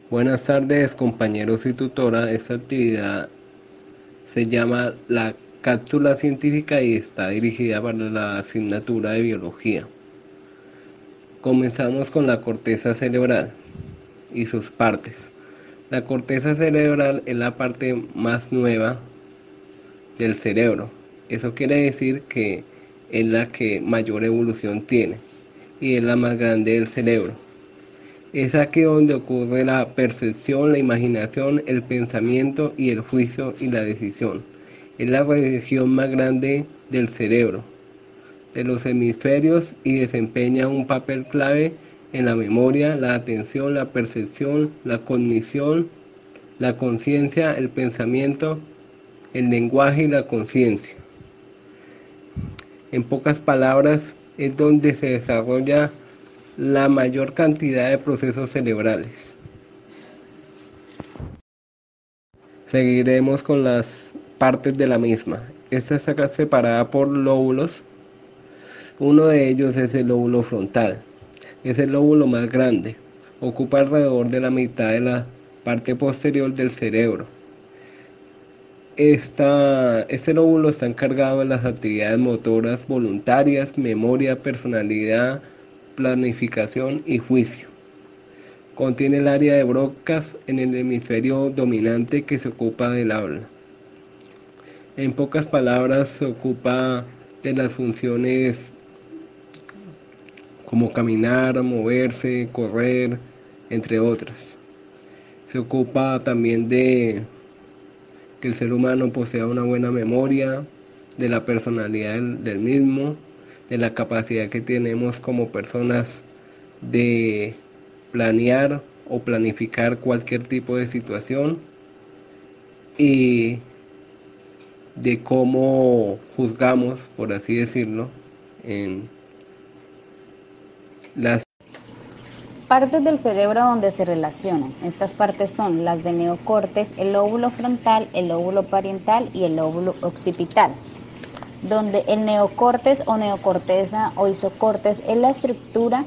Buenas tardes, compañeros y tutora. Esta actividad se llama la cápsula científica y está dirigida para la asignatura de biología. Comenzamos con la corteza cerebral y sus partes. La corteza cerebral es la parte más nueva del cerebro. Eso quiere decir que es la que mayor evolución tiene y es la más grande del cerebro. Es aquí donde ocurre la percepción, la imaginación, el pensamiento y el juicio y la decisión. Es la región más grande del cerebro, de los hemisferios, y desempeña un papel clave en la memoria, la atención, la percepción, la cognición, la conciencia, el pensamiento, el lenguaje y la conciencia. En pocas palabras, es donde se desarrolla la mayor cantidad de procesos cerebrales. Seguiremos con las partes de la misma. Esta está separada por lóbulos. Uno de ellos es el lóbulo frontal. Es el lóbulo más grande. Ocupa alrededor de la mitad de la parte posterior del cerebro. Este lóbulo está encargado de las actividades motoras voluntarias, memoria, personalidad, planificación y juicio. Contiene el área de Broca's en el hemisferio dominante que se ocupa del habla. En pocas palabras, se ocupa de las funciones como caminar, moverse, correr, entre otras. Se ocupa también de que el ser humano posea una buena memoria, de la personalidad del mismo, de la capacidad que tenemos como personas de planear o planificar cualquier tipo de situación, y de cómo juzgamos, por así decirlo, en las... Partes del cerebro donde se relacionan. Estas partes son las de neocortes, el lóbulo frontal, el lóbulo parietal y el lóbulo occipital. Donde el neocortes o neocorteza o isocortes es la estructura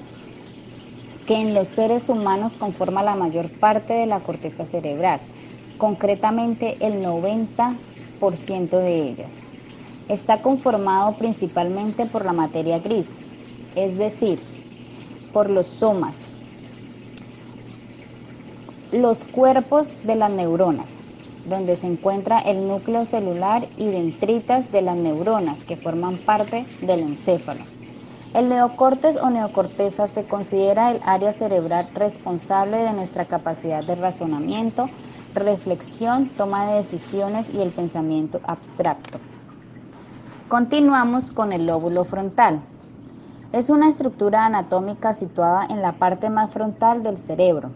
que en los seres humanos conforma la mayor parte de la corteza cerebral, concretamente el 90% de ellas. Está conformado principalmente por la materia gris, es decir, por los somas, los cuerpos de las neuronas, donde se encuentra el núcleo celular y dendritas de las neuronas que forman parte del encéfalo. El neocortes o neocorteza se considera el área cerebral responsable de nuestra capacidad de razonamiento, reflexión, toma de decisiones y el pensamiento abstracto. Continuamos con el lóbulo frontal. Es una estructura anatómica situada en la parte más frontal del cerebro,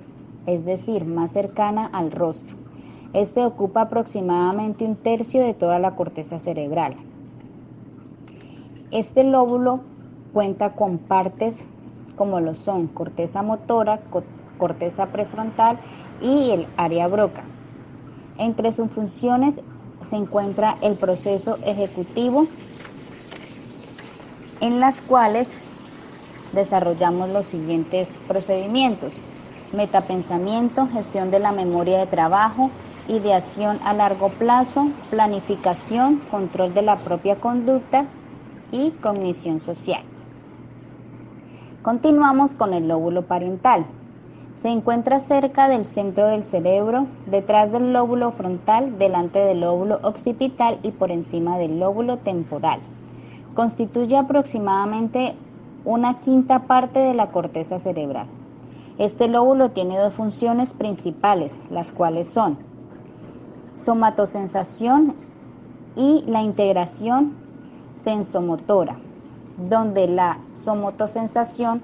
es decir, más cercana al rostro. Este ocupa aproximadamente un tercio de toda la corteza cerebral. Este lóbulo cuenta con partes como lo son corteza motora, corteza prefrontal y el área Broca. Entre sus funciones se encuentra el proceso ejecutivo, en las cuales desarrollamos los siguientes procedimientos: metapensamiento, gestión de la memoria de trabajo, ideación a largo plazo, planificación, control de la propia conducta y cognición social. Continuamos con el lóbulo parietal. Se encuentra cerca del centro del cerebro, detrás del lóbulo frontal, delante del lóbulo occipital y por encima del lóbulo temporal. Constituye aproximadamente una quinta parte de la corteza cerebral. Este lóbulo tiene dos funciones principales, las cuales son somatosensación y la integración sensomotora, donde la somatosensación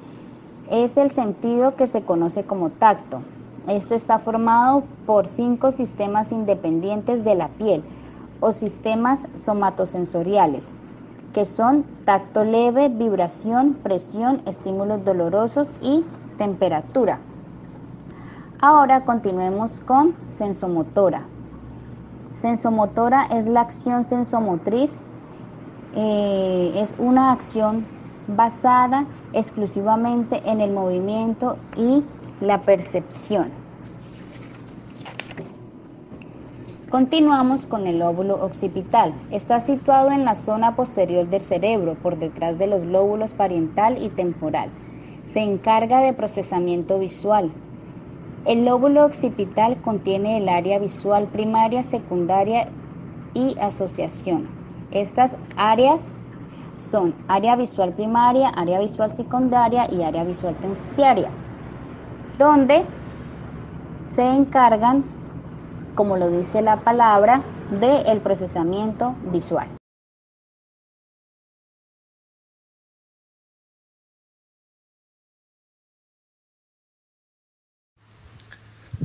es el sentido que se conoce como tacto. Este está formado por 5 sistemas independientes de la piel o sistemas somatosensoriales, que son tacto leve, vibración, presión, estímulos dolorosos y temperatura. Ahora continuemos con sensomotora. Sensomotora es la acción sensomotriz, es una acción basada exclusivamente en el movimiento y la percepción. Continuamos con el lóbulo occipital. Está situado en la zona posterior del cerebro, por detrás de los lóbulos parietal y temporal. Se encarga de procesamiento visual. El lóbulo occipital contiene el área visual primaria, secundaria y asociación. Estas áreas son área visual primaria, área visual secundaria y área visual terciaria, donde se encargan, como lo dice la palabra, del procesamiento visual.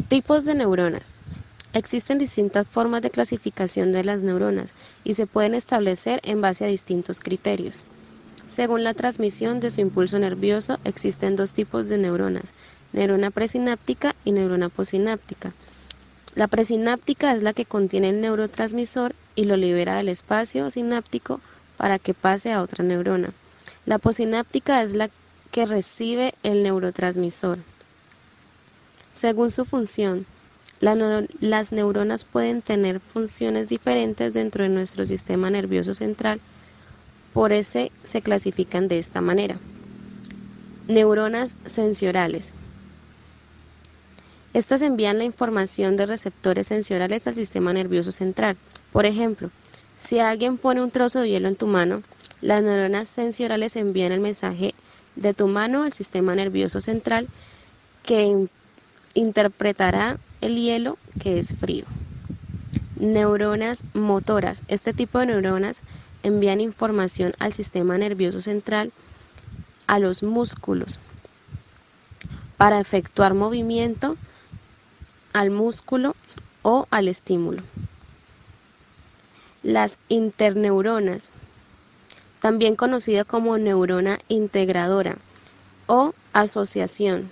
Tipos de neuronas. Existen distintas formas de clasificación de las neuronas y se pueden establecer en base a distintos criterios. Según la transmisión de su impulso nervioso, existen dos tipos de neuronas, neurona presináptica y neurona postsináptica. La presináptica es la que contiene el neurotransmisor y lo libera del espacio sináptico para que pase a otra neurona. La postsináptica es la que recibe el neurotransmisor. Según su función, las neuronas pueden tener funciones diferentes dentro de nuestro sistema nervioso central, por eso se clasifican de esta manera. Neuronas sensoriales. Estas envían la información de receptores sensoriales al sistema nervioso central. Por ejemplo, si alguien pone un trozo de hielo en tu mano, las neuronas sensoriales envían el mensaje de tu mano al sistema nervioso central, que interpretará el hielo, que es frío. Neuronas motoras. Este tipo de neuronas envían información al sistema nervioso central, a los músculos, para efectuar movimiento al músculo o al estímulo. Las interneuronas, también conocida como neurona integradora o asociación,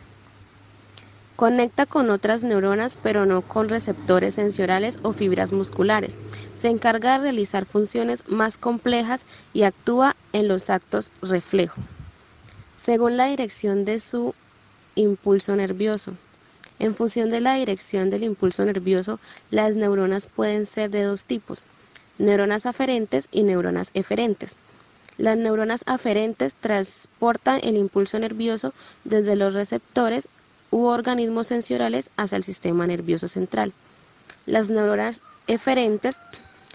conecta con otras neuronas pero no con receptores sensoriales o fibras musculares. Se encarga de realizar funciones más complejas y actúa en los actos reflejo, según la dirección de su impulso nervioso. En función de la dirección del impulso nervioso, las neuronas pueden ser de dos tipos: neuronas aferentes y neuronas eferentes. Las neuronas aferentes transportan el impulso nervioso desde los receptores u organismos sensoriales hacia el sistema nervioso central. Las neuronas eferentes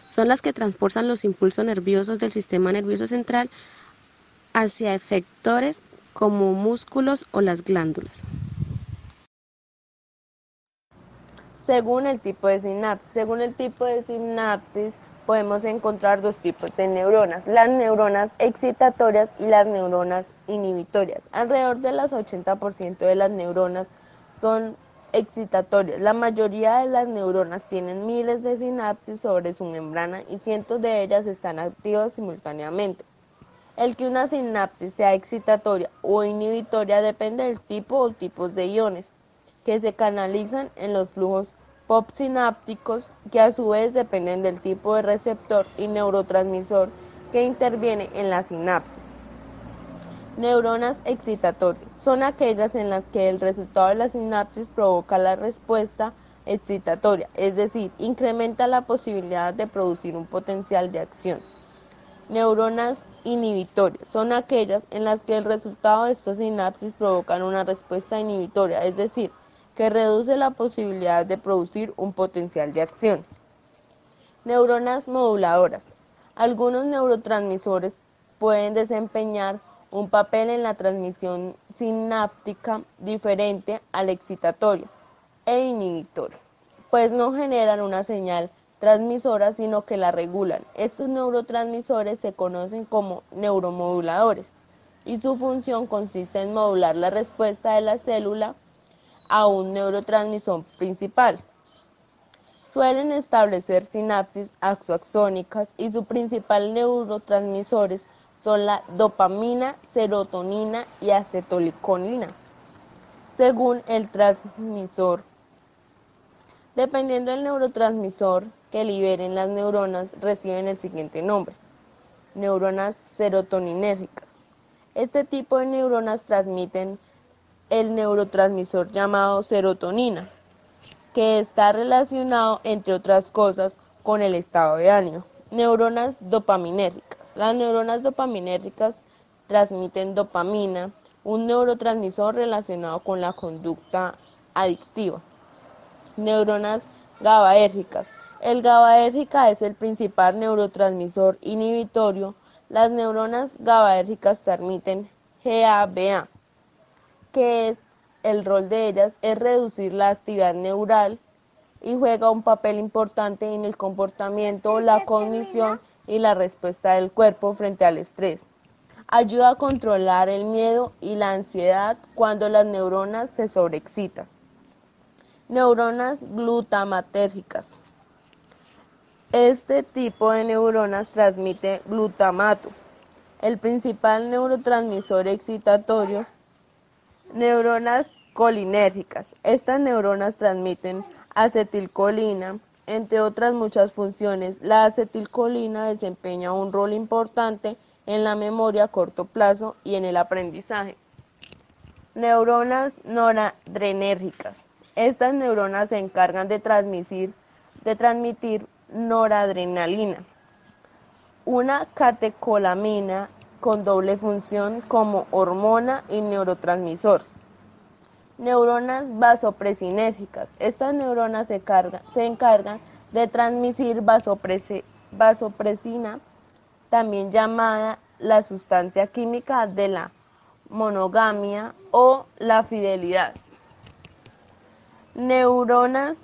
son las que transportan los impulsos nerviosos del sistema nervioso central hacia efectores como músculos o las glándulas. Según el tipo de sinapsis. Según el tipo de sinapsis podemos encontrar dos tipos de neuronas, las neuronas excitatorias y las neuronas inhibitorias. Alrededor del 80% de las neuronas son excitatorias. La mayoría de las neuronas tienen miles de sinapsis sobre su membrana y cientos de ellas están activas simultáneamente. El que una sinapsis sea excitatoria o inhibitoria depende del tipo o tipos de iones que se canalizan en los flujos postsinápticos, que a su vez dependen del tipo de receptor y neurotransmisor que interviene en la sinapsis. Neuronas excitatorias son aquellas en las que el resultado de la sinapsis provoca la respuesta excitatoria, es decir, incrementa la posibilidad de producir un potencial de acción. Neuronas inhibitorias son aquellas en las que el resultado de estas sinapsis provocan una respuesta inhibitoria, es decir, que reduce la posibilidad de producir un potencial de acción. Neuronas moduladoras. Algunos neurotransmisores pueden desempeñar un papel en la transmisión sináptica diferente al excitatorio e inhibitorio, pues no generan una señal transmisora, sino que la regulan. Estos neurotransmisores se conocen como neuromoduladores y su función consiste en modular la respuesta de la célula a un neurotransmisor principal. Suelen establecer sinapsis axoaxónicas y sus principales neurotransmisores son la dopamina, serotonina y acetylcolina, según el transmisor. Dependiendo del neurotransmisor que liberen las neuronas, reciben el siguiente nombre: neuronas serotoninérgicas. Este tipo de neuronas transmiten el neurotransmisor llamado serotonina, que está relacionado, entre otras cosas, con el estado de ánimo. Neuronas dopaminérgicas. Las neuronas dopaminérgicas transmiten dopamina, un neurotransmisor relacionado con la conducta adictiva. Neuronas GABAérgicas. El GABAérgica es el principal neurotransmisor inhibitorio. Las neuronas GABAérgicas transmiten GABA, que es el rol de ellas es reducir la actividad neural y juega un papel importante en el comportamiento, la cognición y la respuesta del cuerpo frente al estrés. Ayuda a controlar el miedo y la ansiedad cuando las neuronas se sobreexcitan. Neuronas glutamatérgicas. Este tipo de neuronas transmite glutamato, el principal neurotransmisor excitatorio. Neuronas colinérgicas. Estas neuronas transmiten acetilcolina, entre otras muchas funciones. La acetilcolina desempeña un rol importante en la memoria a corto plazo y en el aprendizaje. Neuronas noradrenérgicas. Estas neuronas se encargan de transmitir noradrenalina, una catecolamina con doble función como hormona y neurotransmisor. Neuronas vasopresinérgicas. Estas neuronas se encargan de transmitir vasopresina, también llamada la sustancia química de la monogamia o la fidelidad. Neuronas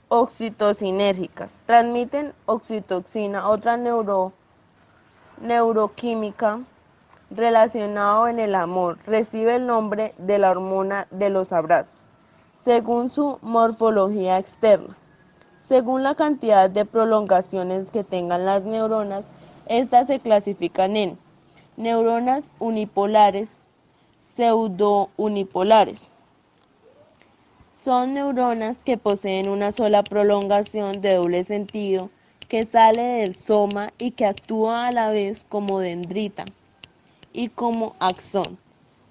oxitocinérgicas. Transmiten oxitocina, otra neuroquímica relacionado en el amor. Recibe el nombre de la hormona de los abrazos, según su morfología externa. Según la cantidad de prolongaciones que tengan las neuronas, estas se clasifican en neuronas unipolares, pseudounipolares. Son neuronas que poseen una sola prolongación de doble sentido que sale del soma y que actúa a la vez como dendrita y como axón.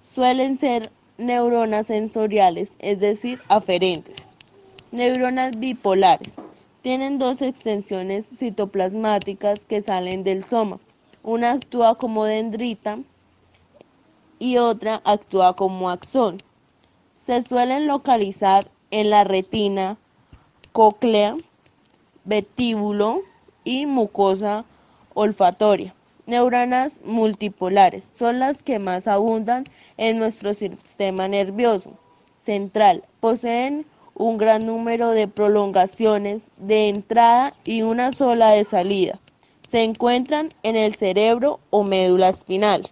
Suelen ser neuronas sensoriales, es decir, aferentes. Neuronas bipolares. Tienen dos extensiones citoplasmáticas que salen del soma. Una actúa como dendrita y otra actúa como axón. Se suelen localizar en la retina, cóclea, vestíbulo y mucosa olfatoria. Neuronas multipolares son las que más abundan en nuestro sistema nervioso central. Poseen un gran número de prolongaciones de entrada y una sola de salida. Se encuentran en el cerebro o médula espinal.